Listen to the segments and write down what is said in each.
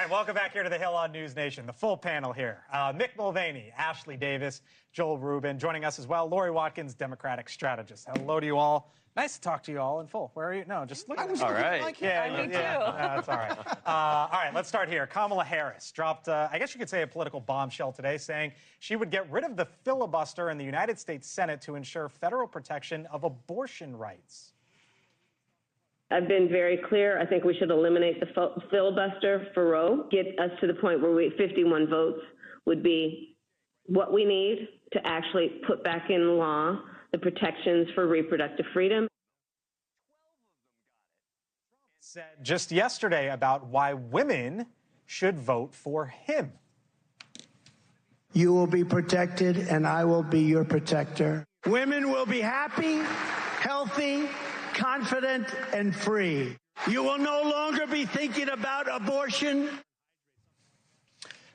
right, welcome back here to the Hill on NewsNation. The full panel here. Mick Mulvaney, Ashley Davis, Joel Rubin, joining us as well. Lori Watkins, Democratic strategist. Hello to you all. Nice to talk to you all in full. Where are you? No, just look at me. All right. Me too. That's all right. All right, let's start here. Kamala Harris dropped, I guess you could say, a political bombshell today, saying she would get rid of the filibuster in the United States Senate to ensure federal protection of abortion rights. I've been very clear. I think we should eliminate the filibuster for Roe, get us to the point where 51 votes would be what we need to actually put back in law the protections for reproductive freedom. Said just yesterday about why women should vote for him. You will be protected, and I will be your protector. Women will be happy, healthy, confident, and free. You will no longer be thinking about abortion.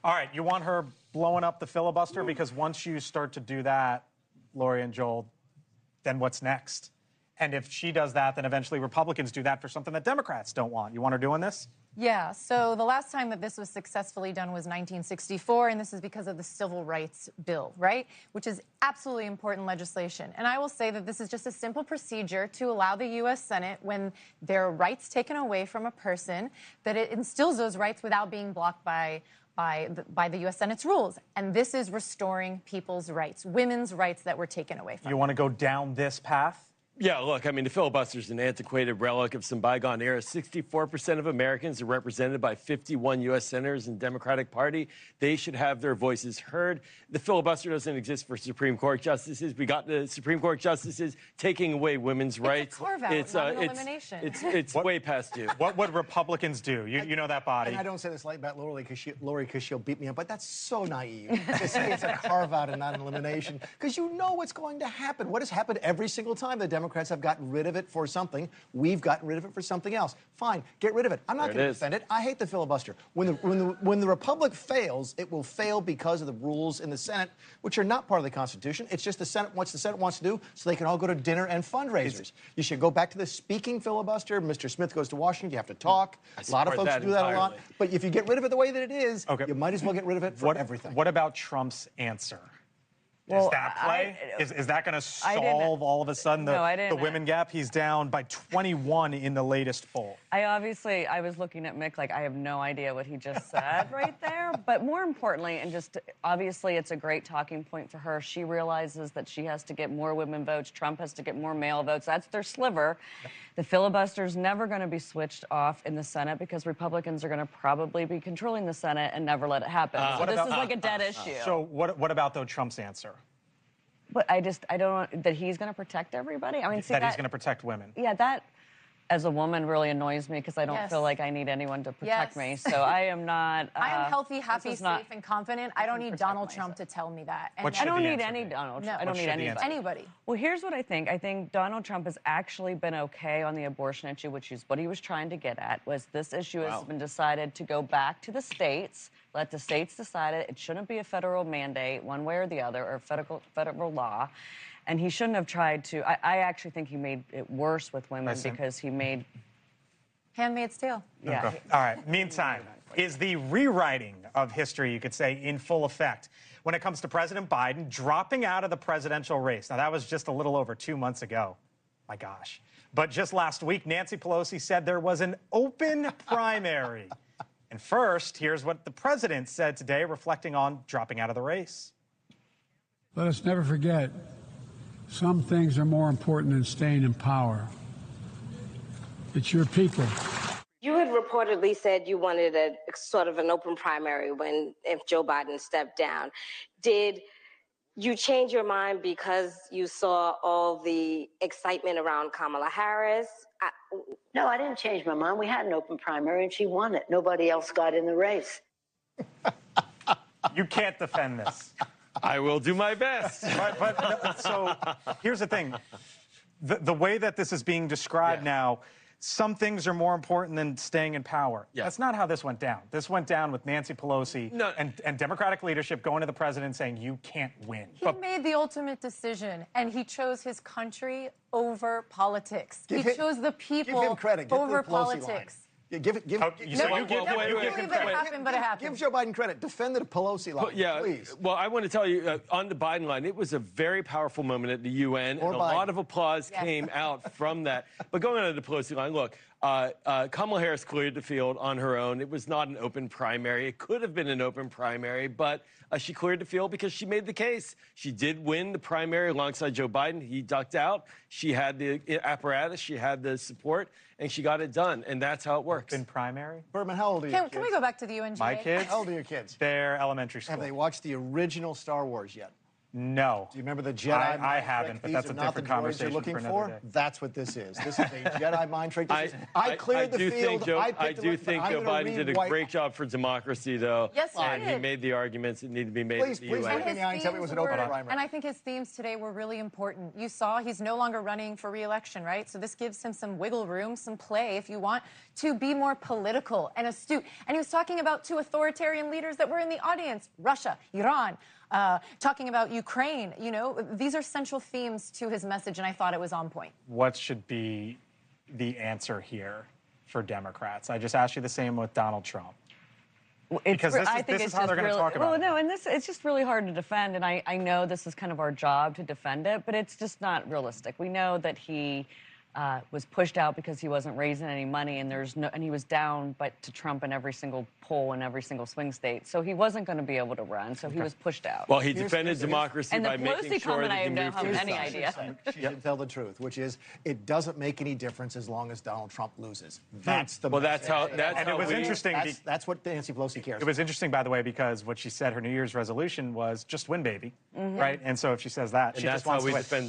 All right, you want her blowing up the filibuster? Because once you start to do that, Lori and Joel, then what's next? And if she does that, then eventually Republicans do that for something that Democrats don't want. You want her doing this? Yeah, so the last time that this was successfully done was 1964, and this is because of the Civil Rights Bill, right? Which is absolutely important legislation. And I will say that this is just a simple procedure to allow the U.S. Senate, when there are rights taken away from a person, that it instills those rights without being blocked by the U.S. Senate's rules. And this is restoring people's rights, women's rights that were taken away from them. You want to go down this path? Yeah, look, I mean, the filibuster is an antiquated relic of some bygone era. 64% of Americans are represented by 51 U.S. senators in the Democratic Party. They should have their voices heard. The filibuster doesn't exist for Supreme Court justices. We got the Supreme Court justices taking away women's rights. It's a carve-out, not an elimination. It's way past due. What would Republicans do? You know that body. And I don't say this like about Lori because she'll beat me up, but that's so naive to say it's a carve-out and not an elimination, because you know what's going to happen. What has happened every single time the Democrats have gotten rid of it for something, we've gotten rid of it for something else. Fine, get rid of it. I'm not going to defend it. I hate the filibuster. When the Republic fails, it will fail because of the rules in the Senate, which are not part of the Constitution. It's just the Senate wants to do, so they can all go to dinner and fundraisers. You should go back to the speaking filibuster. Mr. Smith goes to Washington. You have to talk. A lot of folks do that a lot. But if you get rid of it the way that it is, you might as well get rid of it for everything. What about Trump's answer? Well, is that play? Is that going to solve all of a sudden the women gap? He's down by 21 in the latest poll. I was looking at Mick like I have no idea what he just said right there. But more importantly, and just obviously it's a great talking point for her. She realizes that she has to get more women votes. Trump has to get more male votes. That's their sliver. The filibuster's never going to be switched off in the Senate because Republicans are going to probably be controlling the Senate and never let it happen. So this is like a dead issue. So what about, though, Trump's answer? But I don't, that he's going to protect everybody? I mean, see, that he's going to protect women. Yeah, that, as a woman, really annoys me because I don't feel like I need anyone to protect me. So I am not... I am healthy, happy, safe, and confident. I don't need Donald Trump to tell me that. And I don't need any Donald Trump. I don't need anybody. Well, here's what I think. I think Donald Trump has actually been okay on the abortion issue, which is what he was trying to get at, was this issue has been decided to go back to the states. Let the states decide it. It shouldn't be a federal mandate, one way or the other, or federal law. And he shouldn't have tried to. I actually think he made it worse with women because he made... Handmaid's Tale. Yeah. Okay. All right. Meantime, is the rewriting of history, you could say, in full effect when it comes to President Biden dropping out of the presidential race? Now, that was just a little over 2 months ago. My gosh. But just last week, Nancy Pelosi said there was an open primary. And first, here's what the president said today, reflecting on dropping out of the race. Let us never forget, some things are more important than staying in power. It's your people. You had reportedly said you wanted a sort of an open primary if Joe Biden stepped down. Did you change your mind because you saw all the excitement around Kamala Harris? No, I didn't change my mind. We had an open primary, and she won it. Nobody else got in the race. You can't defend this. I will do my best. So here's the thing. The way that this is being described now, some things are more important than staying in power. That's not how this went down. This went down with Nancy Pelosi and Democratic leadership going to the president saying, you can't win. He made the ultimate decision, and he chose his country over politics. He chose the people over politics. Yeah, give it. Give, Oh, give, you said No, you give never you believe give that it credit. happened, but it happened. Give Joe Biden credit. Defend the Pelosi line, please. Well, I want to tell you, on the Biden line, it was a very powerful moment at the UN, and a lot of applause came out from that. But going on to the Pelosi line, look, Kamala Harris cleared the field on her own. It was not an open primary. It could have been an open primary, but she cleared the field because she made the case. She did win the primary alongside Joe Biden. He ducked out. She had the apparatus. She had the support, and she got it done. And that's how it works. In primary? Berman, how old are you? Can we go back to the UNGA? My kids? How old are your kids? They're elementary school. Have they watched the original Star Wars yet? No. Do you remember the Jedi I mind haven't, trick? but These that's are a not different the droids conversation you're looking for another day. That's what this is. This is a Jedi mind trick. I cleared the field. I do think Joe Biden did a great job for democracy, though. Yes, he and did. he made the arguments that need to be made Please, at the please UN. look me in the eye and tell me it was an open primary. And I think his themes today were really important. You saw he's no longer running for re-election, right? So this gives him some wiggle room, some play, if you want, to be more political and astute. And he was talking about two authoritarian leaders that were in the audience, Russia, Iran, talking about Ukraine. You know, these are central themes to his message, and I thought it was on point. What should be the answer here for Democrats? I just asked you the same with Donald Trump. Because this is how they're going to talk about it. Well, no, and it's just really hard to defend, and I know this is kind of our job to defend it, but it's just not realistic. We know that he was pushed out because he wasn't raising any money, and he was down to Trump in every single poll in every single swing state. So he wasn't going to be able to run. So he was pushed out. Well, he defended democracy and by the making Pelosi sure comment, that I he don't moved have to his any side. idea. She should tell the truth, which is it doesn't make any difference as long as Donald Trump loses. That's the Well, that's how. And it was interesting. That's what Nancy Pelosi cares. It was interesting, by the way, because what she said her New Year's resolution was just win, baby, right? And so if she says that, she And just that's how wants we to win. defend